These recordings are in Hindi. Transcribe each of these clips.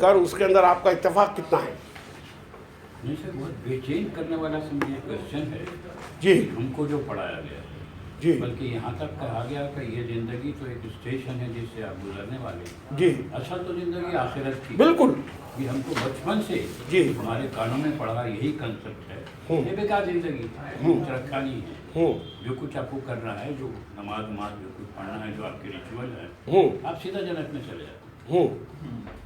कर उसके अंदर आपका इत्तेफाक कितना है? नहीं सर, बहुत बेचैन करने वाला समझिए क्वेश्चन है जी हमको जो पढ़ाया गया, जी बल्कि यहाँ तक कहा गया कि ये जिंदगी तो एक स्टेशन है जिससे आप गुजरने वाले, जी असल तो जिंदगी आखिरत की। बिल्कुल ये हमको बचपन से जी हमारे कानों में पढ़ा यही कंसेप्ट है। ये बेकार जिंदगी कुछ रखा नहीं है। जो कुछ आपको करना है, जो नमाज जो कुछ पढ़ना है, जो आपके रिचुअल है, आप सीधा जन्नत में चले जाते हैं।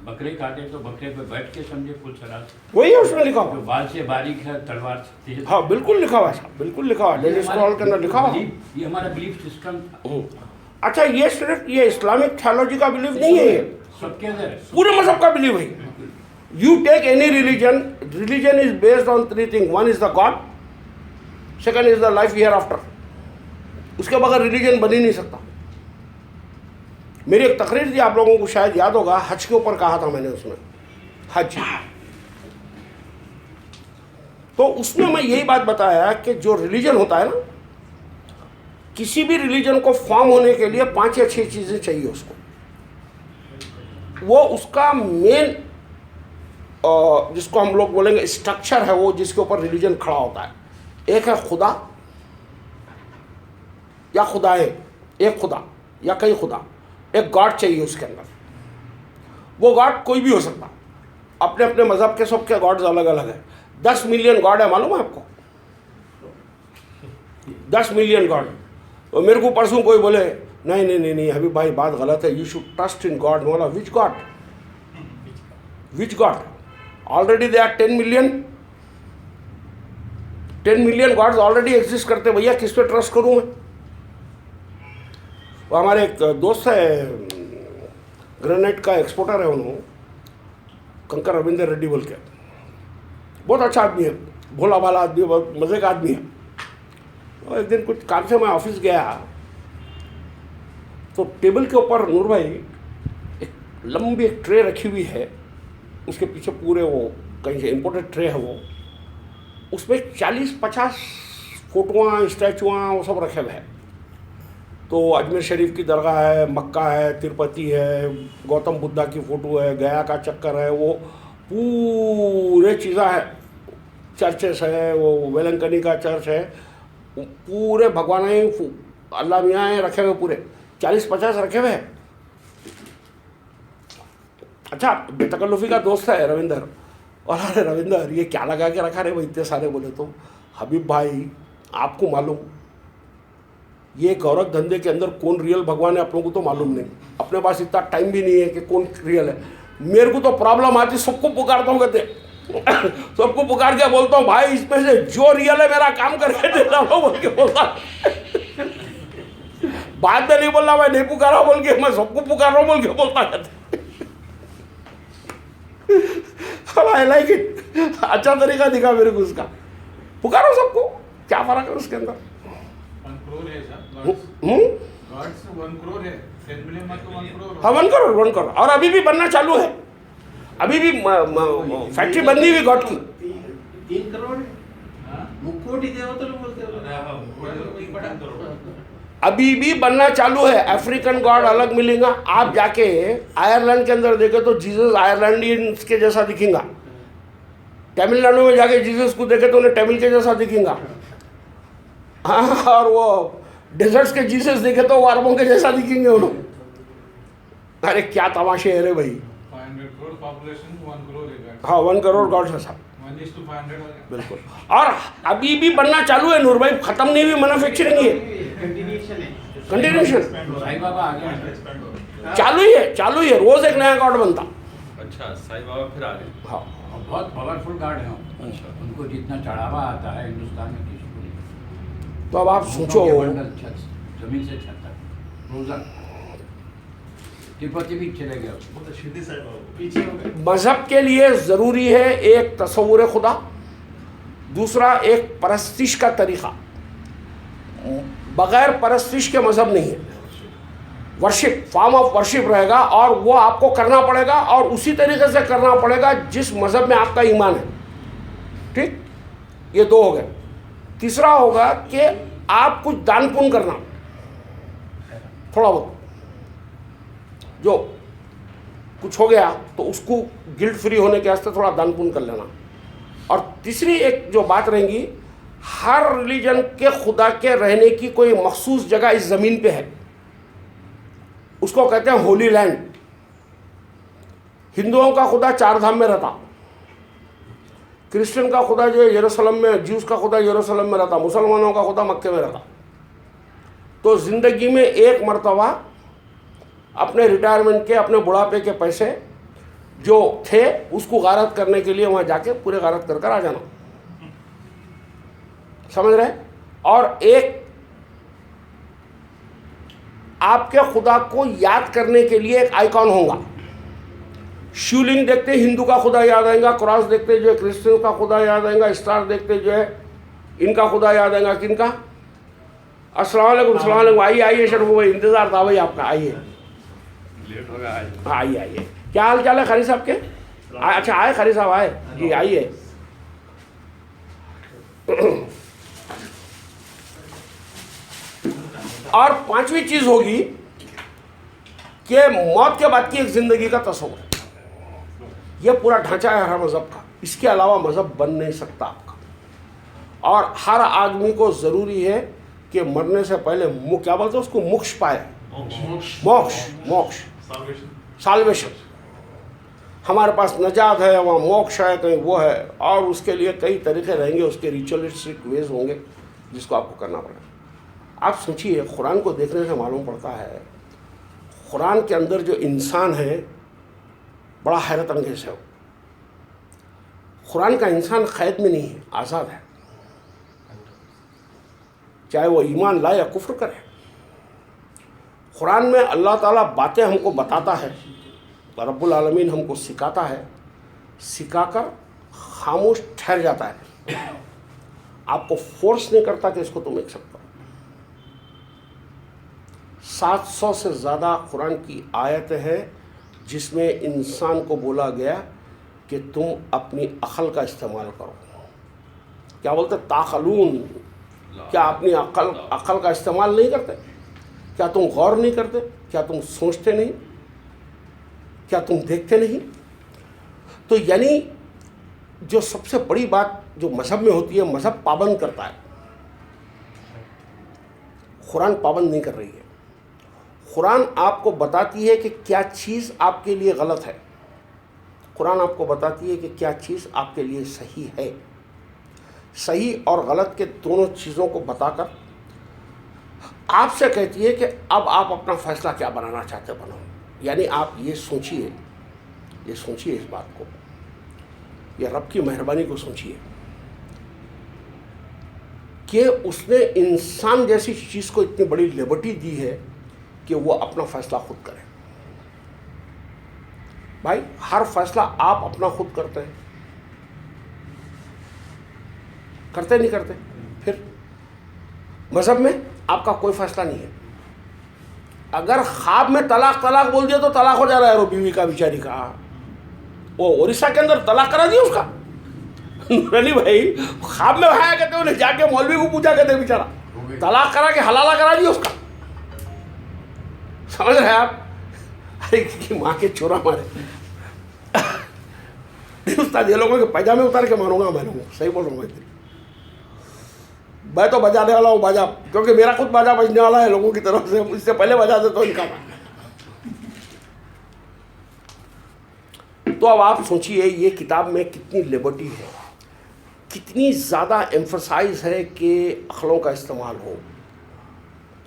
बकरे काटे तो बकरे पे बैठ के समझे पुलसराज, वही है उसमें लिखा जो हुआ। बाल से बारीक है तलवार से तेज। हाँ बिल्कुल लिखा हुआ साहब, बिल्कुल लिखा हुआ, डेली स्क्रॉल के अंदर लिखा हुआ। ये हमारा बिलीफ सिस्टम था। अच्छा, ये सिर्फ ये इस्लामिक थियोलॉजी का बिलीव नहीं है, ये सबके अंदर है। पूरे मजहब का बिलीव है। You take any religion, religion is based on three thing. One is the God, second is the life hereafter. उसके बगैर रिलीजन बन ही नहीं सकता। मेरी एक तकरीर थी, आप लोगों को शायद याद होगा, हज के ऊपर कहा था मैंने उसमें, हज। तो उसमें मैं यही बात बताया कि जो रिलीजन होता है ना, किसी भी रिलीजन को फॉर्म होने के लिए 5 या 6 चीज़ें चाहिए उसको। वो उसका मेन जिसको हम लोग बोलेंगे स्ट्रक्चर है, वो जिसके ऊपर रिलीजन खड़ा होता है। एक है खुदा या खुदाएं, एक खुदा या कई खुदा, एक गॉड चाहिए उसके अंदर। वो गॉड कोई भी हो सकता, अपने अपने मजहब के सबके गॉड्स अलग अलग है। 10 मिलियन गॉड है, मालूम है आपको? 10 मिलियन गॉड। तो मेरे को परसों कोई बोले नहीं नहीं नहीं नहीं अभी भाई बात गलत है, you should trust in God. बोला which God? Which God? Already there are 10 million. 10 million gods already exist करते, भैया किस पे ट्रस्ट करूं मैं? वो हमारे एक दोस्त है, ग्रेनाइट का एक्सपोर्टर है, उन्होंने कंकर रविंदर रेड्डी बोल के, बहुत अच्छा आदमी है, भोला भाला आदमी है, बहुत मज़े का आदमी है। और एक दिन कुछ काम से मैं ऑफिस गया, तो टेबल के ऊपर नूर भाई एक लंबी एक ट्रे रखी हुई है, उसके पीछे पूरे वो कहीं से इम्पोर्टेड ट्रे है, वो उसमें 40-50 फोटोआँ स्टैचुआँ वो सब रखे हुए हैं। तो अजमेर शरीफ की दरगाह है, मक्का है, तिरुपति है, गौतम बुद्धा की फ़ोटो है, गया का चक्कर है, वो पूरे चीज़ा है, चर्चेस है, वो वेलंकनी का चर्च है, पूरे भगवान अल्लाह मियाँ हैं रखे हुए, पूरे 40-50 रखे हुए हैं। अच्छा, बेतकल्लुफ़ी का दोस्त है रविंदर, और अरे रविंदर ये क्या लगा के रखा रे भाई इतने सारे? बोले तो हबीब भाई आपको मालूम ये गौरव धंधे के अंदर कौन रियल भगवान है अपनों को तो मालूम नहीं, अपने पास इतना टाइम भी नहीं है कि कौन रियल है। मेरे को तो प्रॉब्लम आती, सबको पुकारता हूँ, कहते सबको पुकार के बोलता हूँ भाई इसमें से जो रियल है मेरा काम करके देना हो बोल के बोलता। बाद में नहीं बोलना मैं नहीं पुकारा बोल के, मैं सबको पुकार रहा हूँ बोल के बोलता कहते। आई लाइक इट, अच्छा तरीका दिखा मेरे को उसका। पुकारो सबको, क्या फर्क है उसके अंदर? 1 करोड़ है सर। गॉड्स 1 करोड़ है, 10 मिलियन मतलब 1 करोड़। हाँ 1 करोड़, 1 करोड़, और अभी भी बनना चालू है, अभी भी फैक्ट्री बंदी हुई गॉड की। 3 करोड़ मुक्कोटी देवता लोग बोलते हैं, अभी भी बनना चालू है। अफ्रीकन गॉड अलग मिलेगा। आप जाके आयरलैंड के अंदर देखे तो जीसस आयरलैंडियंस के जैसा दिखेगा, तमिलनाडु में जाके जीसस को देखे तो उन्हें तमिल के जैसा दिखेगा, हाँ, और वो डेजर्ट्स के जीसस देखे तो वो अरबों के जैसा दिखेंगे उन्होंने। अरे क्या तमाशे है रे भाई। 500 करोड़ पॉपुलेशन, 1 करोड़ है। हाँ 1 करोड़ गॉड्स है साहब, 1:500 बिल्कुल। और अभी भी बनना चालू है नूर भाई, खत्म नहीं हुई मैन्युफैक्चरिंग, ये कंटिन्यूशन साईं बाबा आ गए, चालू ही है, चालू ही है, रोज एक नया गॉड बनता। अच्छा, साईं बाबा फिर आ गए। हाँ बहुत पावरफुल गार्ड हैं। अच्छा, उनको जितना चढ़ावा आता है हिंदुस्तान में किसी को नहीं। तो अब आप सोचो, जमीन से छत तक रोजा तिरुपति भी चले गए, पीछे हो गए। मजहब के लिए ज़रूरी है एक तसव्वुर खुदा, दूसरा एक परस्तिश का तरीक़ा। बग़ैर परस्तिश के मज़हब नहीं है। वर्शिप, फॉर्म ऑफ वर्शिप रहेगा, और वो आपको करना पड़ेगा, और उसी तरीके से करना पड़ेगा जिस मज़हब में आपका ईमान है। ठीक, ये 2 हो गए। तीसरा होगा कि आप कुछ दान पुण्य करना, थोड़ा बहुत, जो कुछ हो गया तो उसको गिल्ट फ्री होने के वास्ते थोड़ा दान पुण्य कर लेना। और तीसरी एक जो बात रहेगी, हर रिलीजन के खुदा के रहने की कोई मखसूस जगह इस ज़मीन पे है, उसको कहते हैं होली लैंड। हिंदुओं का खुदा 4 धाम में रहता, क्रिश्चियन का खुदा जो है यरूशलेम में, ज्यूस का खुदा यरूशलेम में रहता, मुसलमानों का खुदा मक्के में रहता। तो ज़िंदगी में एक मर्तबा अपने रिटायरमेंट के, अपने बुढ़ापे के पैसे जो थे उसको गारत करने के लिए वहाँ जाके पूरे गारत कर आ जाना, समझ रहे। और एक आपके खुदा को याद करने के लिए एक आइकॉन होगा। शिवलिंग देखते हिंदू का खुदा याद आएगा, क्रॉस देखते जो है क्रिश्चियन का खुदा याद आएगा, स्टार देखते जो है इनका खुदा याद आएगा। किनका? अस्सलाम वालेकुम, अस्सलाम वालेकुम। आइए आइए शर्मू भाई, इंतजार था भाई आपका, आइए। लेट हो गया आज। आइए आइए, क्या हाल चाल है खरी साहब के? अच्छा आए खरी साहब, आए जी, आइए। और 5वीं चीज होगी कि मौत के बाद की एक जिंदगी का तस्वुर। यह पूरा ढांचा है हर मजहब का, इसके अलावा मजहब बन नहीं सकता आपका। और हर आदमी को जरूरी है कि मरने से पहले क्या बोलते हैं उसको, मोक्ष पाए। मोक्ष, मोक्ष, साल्वेशन। हमारे पास नजात है, वहाँ मोक्ष है, कहीं वो है, और उसके लिए कई तरीके रहेंगे, उसके रिचुअलिस्टिक वेज होंगे जिसको आपको करना पड़ेगा। आप सोचिए, कुरान को देखने से मालूम पड़ता है कुरान के अंदर जो इंसान है बड़ा हैरत अंगेज है। कुरान का इंसान कैद में नहीं है, आज़ाद है, चाहे वो ईमान लाए या कुफ्र करे। कुरान में अल्लाह ताला बातें हमको बताता है, रब्बुल आलमीन हमको सिखाता है, सिखाकर खामोश ठहर जाता है, आपको फोर्स नहीं करता कि इसको तुम एक्सेप्ट करो। 700 से ज़्यादा कुरान की आयतें हैं जिसमें इंसान को बोला गया कि तुम अपनी अक्ल का इस्तेमाल करो। क्या बोलते, ताखलून, क्या अपनी अक्ल का इस्तेमाल नहीं करते? क्या तुम गौर नहीं करते? क्या तुम सोचते नहीं? क्या तुम देखते नहीं? तो यानी जो सबसे बड़ी बात जो मजहब में होती है, मजहब पाबंद करता है, कुरान पाबंद नहीं कर रही है। कुरान आपको बताती है कि क्या चीज़ आपके लिए गलत है, कुरान आपको बताती है कि क्या चीज़ आपके लिए सही है। सही और गलत के दोनों चीज़ों को बताकर आपसे कहती है कि अब आप अपना फैसला क्या बनाना चाहते बनो। यानी आप ये सोचिए इस बात को, ये रब की मेहरबानी को सोचिए कि उसने इंसान जैसी चीज़ को इतनी बड़ी लिबर्टी दी है कि वो अपना फैसला खुद करे। भाई हर फैसला आप अपना खुद करते हैं, करते नहीं करते? फिर मजहब में आपका कोई फैसला नहीं है। अगर ख्वाब में तलाक बोल दिया तो तलाक हो जा रहा है वो बीवी का, बेचारी का। वो उड़ीसा के अंदर तलाक करा दिया उसका नूरानी भाई, ख्वाब में भाया कहते उन्हें जाके मौलवी को पूछा कहते बेचारा, तलाक करा के हलाला करा दिया उसका। समझ रहे हैं आप? अरे की माँ के चोरा मारे उस्ताद, ये लोगों के पैजामे उतार के मारूंगा मैं लोगों, सही बोल रहा हूँ मैं तो बजाने वाला हूँ बाजा, क्योंकि मेरा खुद बाजा बजने वाला है लोगों की तरफ से, इससे पहले बजा दे तो इनका। तो अब आप सोचिए ये किताब में कितनी लिबर्टी है, कितनी ज़्यादा एम्फसाइज है कि अक्लों का इस्तेमाल हो,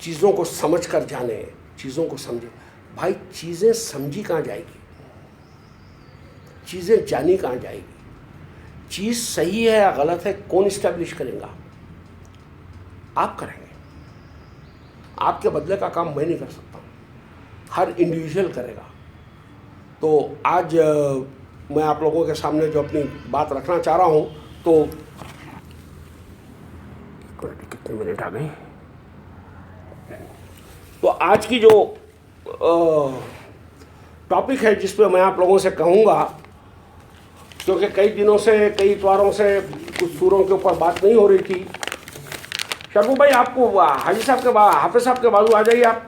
चीज़ों को समझ कर जाने, चीज़ों को समझे। भाई चीज़ें समझी कहाँ जाएगी, चीज़ें जानी कहाँ जाएगी? चीज़ सही है या गलत है कौन इस्टेब्लिश करेगा? आप करेंगे। आपके बदले का काम मैं नहीं कर सकता, हर इंडिविजुअल करेगा। तो आज मैं आप लोगों के सामने जो अपनी बात रखना चाह रहा हूँ, तो कितने मिनट आ गए? तो आज की जो टॉपिक है जिस पे मैं आप लोगों से कहूँगा, क्योंकि कई दिनों से, कई इतवारों से कुछ सूरों के ऊपर बात नहीं हो रही थी। शर्मू भाई आपको हाजी साहब के हाफिज साहब के बाजू आ जाइए आप।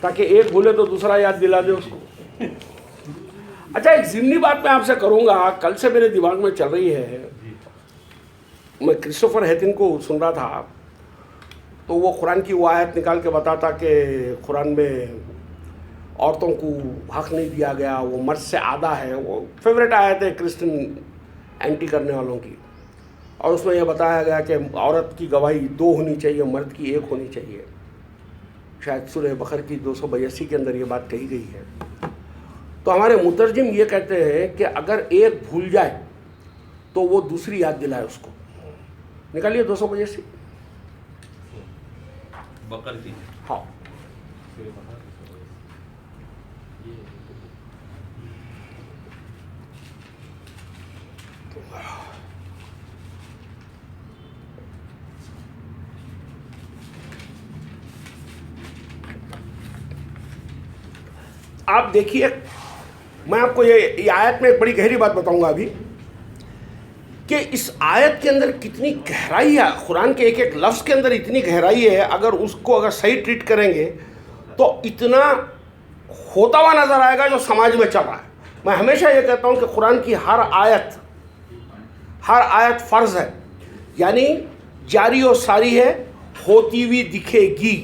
ताकि एक भूले तो दूसरा याद दिला दे उसको। अच्छा, एक ज़िमनी बात मैं आपसे करूँगा, कल से मेरे दिमाग में चल रही है। मैं क्रिस्टोफर हेथिन को सुन रहा था, तो वो कुरान की वो आयत निकाल के बताता कि कुरान में औरतों को हक नहीं दिया गया, वो मर्द से आधा है। वो फेवरेट आयत है क्रिश्चियन एंटी करने वालों की। और उसमें यह बताया गया कि औरत की गवाही 2 होनी चाहिए, मर्द की 1 होनी चाहिए। शायद सूरह बकर की 282 के अंदर ये बात कही गई है। तो हमारे मुतरजिम ये कहते हैं कि अगर एक भूल जाए तो वो दूसरी याद दिलाए उसको। निकालिए 282 बकर की। हाँ, आप देखिए, मैं आपको ये आयत में एक बड़ी गहरी बात बताऊंगा अभी कि इस आयत के अंदर कितनी गहराई है। कुरान के एक एक लफ्ज़ के अंदर इतनी गहराई है, अगर सही ट्रीट करेंगे तो इतना होता हुआ नज़र आएगा जो समाज में चल रहा है। मैं हमेशा ये कहता हूँ कि कुरान की हर आयत फ़र्ज़ है, यानी जारी और सारी है, होती हुई दिखेगी।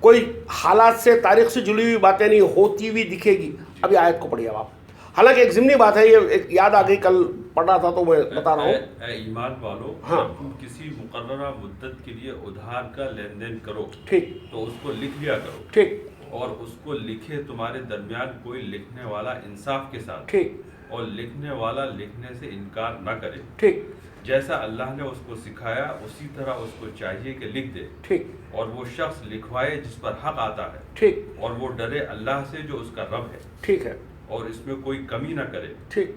कोई हालात से, तारीख से जुड़ी हुई बातें नहीं, होती हुई दिखेगी। अभी आयत को पढ़िए आप। हालांकि एक ज़िमनी बात है, ये एक याद आ गई, कल पढ़ रहा था तो मैं बता रहा हूँ। ईमान वालों, हाँ, जब तुम किसी मुकर्ररा मुद्दत के लिए उधार का लेन देन करो, ठीक, तो उसको लिख लिया करो, ठीक, और उसको लिखे तुम्हारे दरमियान कोई लिखने वाला इंसाफ के साथ, ठीक, और लिखने वाला लिखने से इनकार न करे। ठीक, जैसा अल्लाह ने उसको सिखाया उसी तरह उसको चाहिए कि लिख दे। ठीक, और वो शख्स लिखवाए जिस पर हक आता है, ठीक, और वो डरे अल्लाह से जो उसका रब है, ठीक है, और इसमें कोई कमी ना करे। ठीक,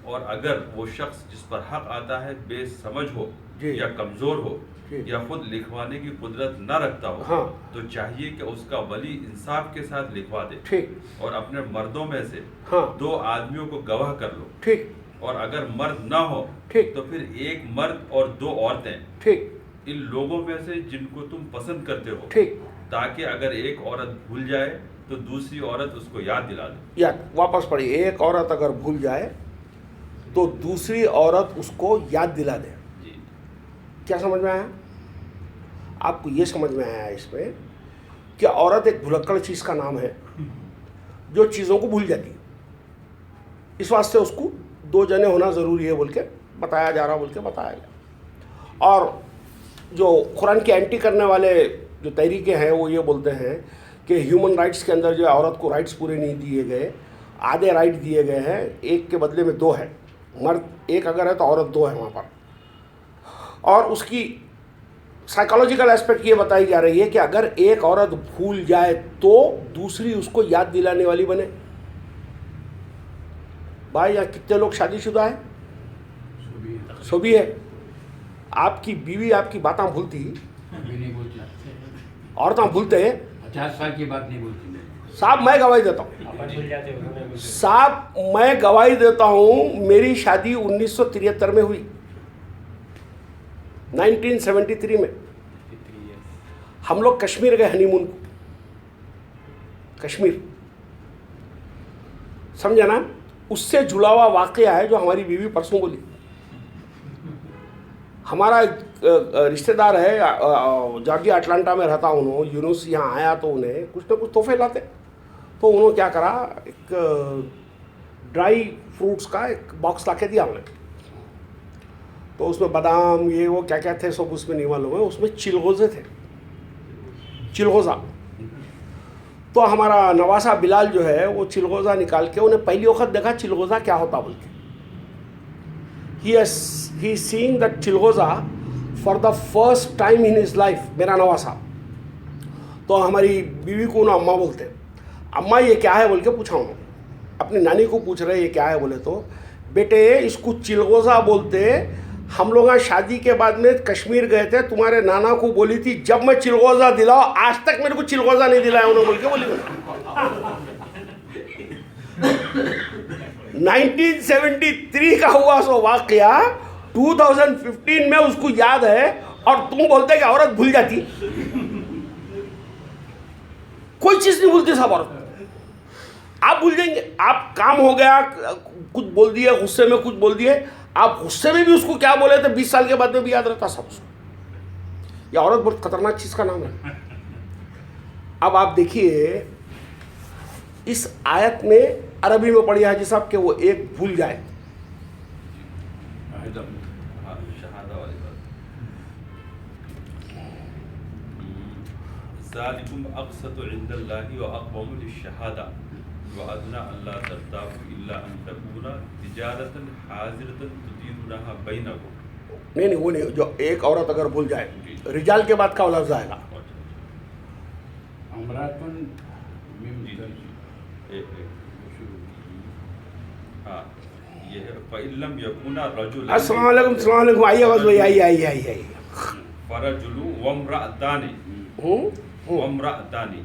अगर वो शख्स जिस पर हक आता है बेसमझ हो जी, या कमज़ोर हो जी, या खुद लिखवाने की कुदरत न रखता हो, हाँ, तो चाहिए कि उसका वली इंसाफ के साथ लिखवा दे, ठीक, और अपने मर्दों में से हाँ, 2 आदमियों को गवाह कर लो। ठीक, और अगर मर्द ना हो, ठीक, तो फिर 1 मर्द और 2 औरतें, ठीक, इन लोगों में से जिनको तुम पसंद करते हो, ठीक, ताकि अगर एक औरत भूल जाए तो दूसरी औरत उसको याद दिला दे। याद वापस पढ़िए। एक औरत अगर भूल जाए तो दूसरी औरत उसको याद दिला दे। जी। क्या समझ में आया आपको? ये समझ में आया इसमें कि औरत एक भुलक्कड़ चीज़ का नाम है जो चीज़ों को भूल जाती है। इस वास्ते उसको 2 जने होना ज़रूरी है बोल के बताया जा रहा, बोल के बताया गया। और जो कुरान की एंटी करने वाले जो तहरीकें हैं वो ये बोलते हैं कि ह्यूमन राइट्स के अंदर जो औरत को राइट्स पूरे नहीं दिए गए, आधे राइट दिए गए हैं, एक के बदले में 2 है। मर्द एक अगर है तो औरत 2 है वहाँ पर। और उसकी साइकोलॉजिकल एस्पेक्ट ये बताई जा रही है कि अगर एक औरत भूल जाए तो दूसरी उसको याद दिलाने वाली बने। भाई यहाँ कितने लोग शादीशुदा है? सभी है। आपकी बीवी आपकी बातें भूलती, नहीं बोलती, औरतें भूलते हैं। 50 साल की बात नहीं बोलती। साहब मैं गवाही देता हूँ, साहब मैं गवाही देता हूँ, मेरी शादी 1973 में हुई, 1973 में। हम लोग कश्मीर गए हनीमून को, कश्मीर, समझा ना? उससे जुड़ा हुआ वाकया है जो हमारी बीवी परसों बोली। हमारा रिश्तेदार है जॉर्जिया अटलांटा में रहता, उन्होंने यूनुस यहाँ आया तो उन्हें कुछ ना कुछ तोहफे लाते, तो उन्होंने क्या करा, एक ड्राई फ्रूट्स का एक बॉक्स ला के दिया उन्हें। तो उसमें बादाम ये वो क्या क्या थे सब उसमें नहीं मालूम है, उसमें चिलगोज़े थे, चिलगोज़ा। तो हमारा नवासा बिलाल जो है वो चिलगोज़ा निकाल के, उन्हें पहली वक्त देखा चिलगोज़ा क्या होता बोल के। he is seeing that chilgoza for the first time in his life, मेरा नवासा। तो हमारी बीवी को ना अम्मा बोलते, अम्मा ये क्या है बोल के पूछा उन्होंने, अपनी नानी को पूछ रहे ये क्या है बोले तो, बेटे इसको चिलगोज़ा बोलते, हम लोग यहाँ शादी के बाद में कश्मीर गए थे, तुम्हारे नाना को बोली थी जब मैं चिलगोज़ा दिलाओ, आज तक मेरे को चिलगोज़ा नहीं दिलाया उन्होंने बोल के बोली। 1973 का हुआ सो वाकया 2015 में उसको याद है, और तुम बोलते कि औरत भूल जाती। कोई चीज़ नहीं भूलती साहब औरत। आप भूल जाएंगे, आप काम हो गया, कुछ बोल दिए, गुस्से में कुछ बोल दिए, आप गुस्से में भी उसको क्या बोले थे 20 साल के बाद में भी याद रहता सब उसको। यह औरत बहुत खतरनाक चीज़ का नाम है। अब आप देखिए इस आयत में अरबी में पढ़ी हाजी साहब कि वो एक भूल जाए, शहादा वाली बात। ज़ालिकुम अक़सतु इंदल्लाहि व अक़वमु लिश्शहादा व अदना अल्ला तर्ताबु इल्ला अन तकूना तिजारतन हाज़िरतन तुदीरुनहा बैनकुम। नहीं वो नहीं, जो एक औरत अगर भूल जाए, रिजाल के बाद का लफ्ज़ आएगा। अमरातुन हाँ, ये है फ़इल्लम यकुना रजुलन। अस्सलाम वालेकुम, अस्सलाम वालेकुम, आइए बस भाई, आइए। फ़रजुलु वम्रअतानि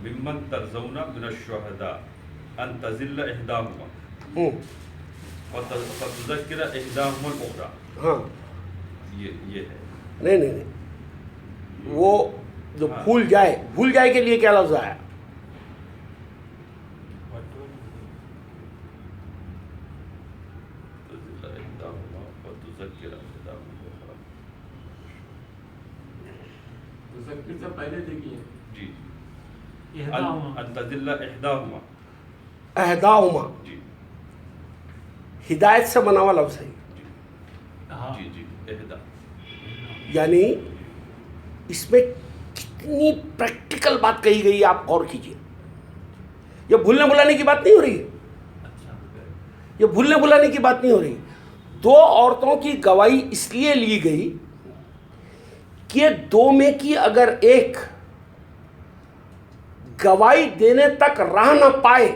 मिम्मन तरज़ौना मिनश्शुहदा अन तज़िल्ल इहदाहुमा फ़तुज़क्किरा इहदाहुमल उख़रा। हाँ, ये है। नहीं, वो जो भूल जाए के लिए क्या लफ्ज़ आया? तज़क्किर से पहले देखिए जी अहदाहुमा जी हिदायत से बना हुआ लफ्ज़ है। जी एहदा, यानी इसमें कितनी प्रैक्टिकल बात कही गई है, आप गौर कीजिए। ये भूलने भुलाने की बात नहीं हो रही है, ये भूलने भुलाने की बात नहीं हो रही। दो औरतों की गवाही इसलिए ली गई कि दो में की अगर एक गवाही देने तक राह ना पाए,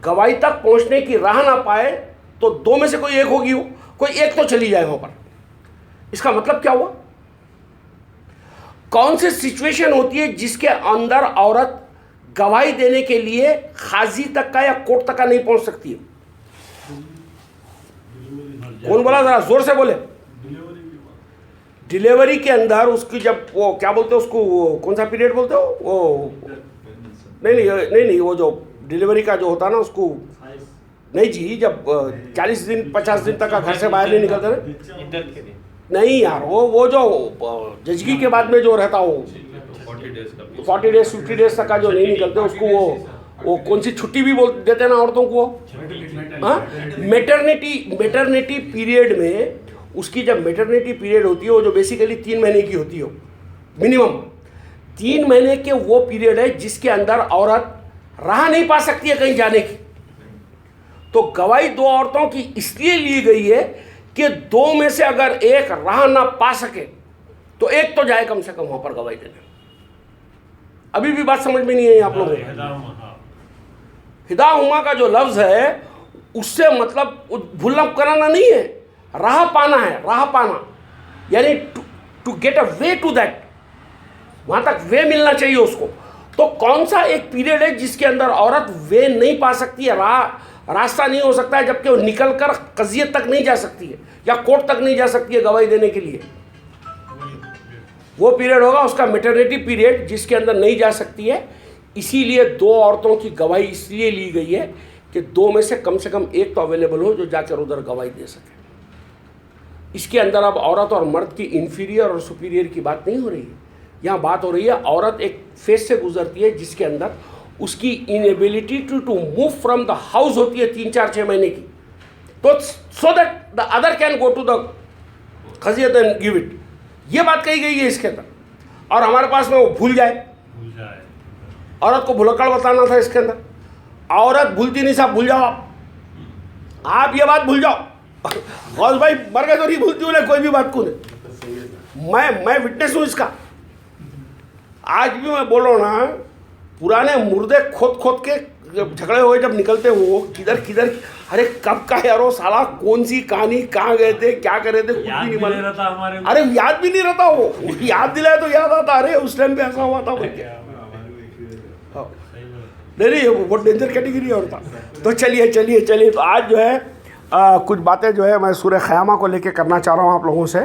गवाही तक पहुंचने की राह ना पाए, तो दो में से कोई एक होगी, कोई एक तो चली जाए वहां पर। इसका मतलब क्या हुआ? कौन सी सिचुएशन होती है जिसके अंदर औरत गवाही देने के लिए काजी तक का या कोर्ट तक का नहीं पहुंच सकती है? कौन बोला, जरा जोर से बोले। डिलीवरी के अंदर उसकी जब वो क्या बोलते हैं उसको, कौन सा पीरियड बोलते हो वो, नहीं, वो जो डिलीवरी का जो होता है ना उसको, नहीं जी, जब 40 दिन 50 दिन तक का घर से बाहर नहीं निकलते ना, नहीं यार, वो जो जजगी के बाद में जो रहता हो 40 डेज 50 डेज तक का जो नहीं निकलते उसको वो कौन सी छुट्टी भी बोल देते हैं ना औरतों को, हाँ, मेटर्निटी पीरियड में उसकी जब मेटर्निटी पीरियड होती है वो जो बेसिकली 3 महीने की होती हो, मिनिमम 3 महीने के वो पीरियड है जिसके अंदर औरत राह नहीं पा सकती है कहीं जाने की। तो गवाही दो औरतों की इसलिए ली गई है कि दो में से अगर एक राह ना पा सके तो एक तो जाए कम से कम वहां पर गवाही देने। अभी भी बात समझ में नहीं आई आप लोगों को? हिदाहुमा का जो लफ्ज है उससे मतलब भूलना कराना नहीं है, राह पाना है, राह पाना यानी to get a way to that, वहां तक वे मिलना चाहिए उसको। तो कौन सा एक पीरियड है जिसके अंदर औरत वे नहीं पा सकती है, रास्ता नहीं हो सकता है, जबकि वो निकल कर कजियत तक नहीं जा सकती है या कोर्ट तक नहीं जा सकती है गवाही देने के लिए? वो पीरियड होगा उसका मेटर्निटी पीरियड जिसके अंदर नहीं जा सकती है। इसीलिए दो औरतों की गवाही इसलिए ली गई है कि दो में से कम एक तो अवेलेबल हो जो जाकर उधर गवाही दे सके। इसके अंदर अब औरत और मर्द की इंफीरियर और सुपीरियर की बात नहीं हो रही है, यहाँ बात हो रही है औरत एक फेज से गुजरती है जिसके अंदर उसकी inability to move from the house होती है 3-4-6 महीने की, तो so that the other can go to the खजियत एंड गिव इट, ये बात कही गई है इसके अंदर। और हमारे पास में वो भूल जाए, औरत को भुलक्कड़ बताना था इसके अंदर। औरत भूलती नहीं साहब, भूल जाओ आप ये बात भूल जाओ। गौस भाई मर गए तो नहीं भूलती उन्हें कोई भी बात को नहीं। मैं विटनेस हूँ इसका। आज भी मैं बोल रहा हूँ ना, पुराने मुर्दे खोद के झगड़े हुए जब निकलते वो किधर अरे कब का यारो साला, कौन सी कहानी, कहाँ गए थे, क्या कर रहे थे, कुछ भी नहीं मालूम। अरे याद भी नहीं रहता, वो याद दिलाए तो याद आता, अरे उस टाइम पे ऐसा हुआ था बोल के। नहीं वो डेंजर कैटेगरी और था। तो चलिए तो आज जो है कुछ बातें जो है मैं सूरह क़यामा को लेके करना चाह रहा हूँ आप लोगों से।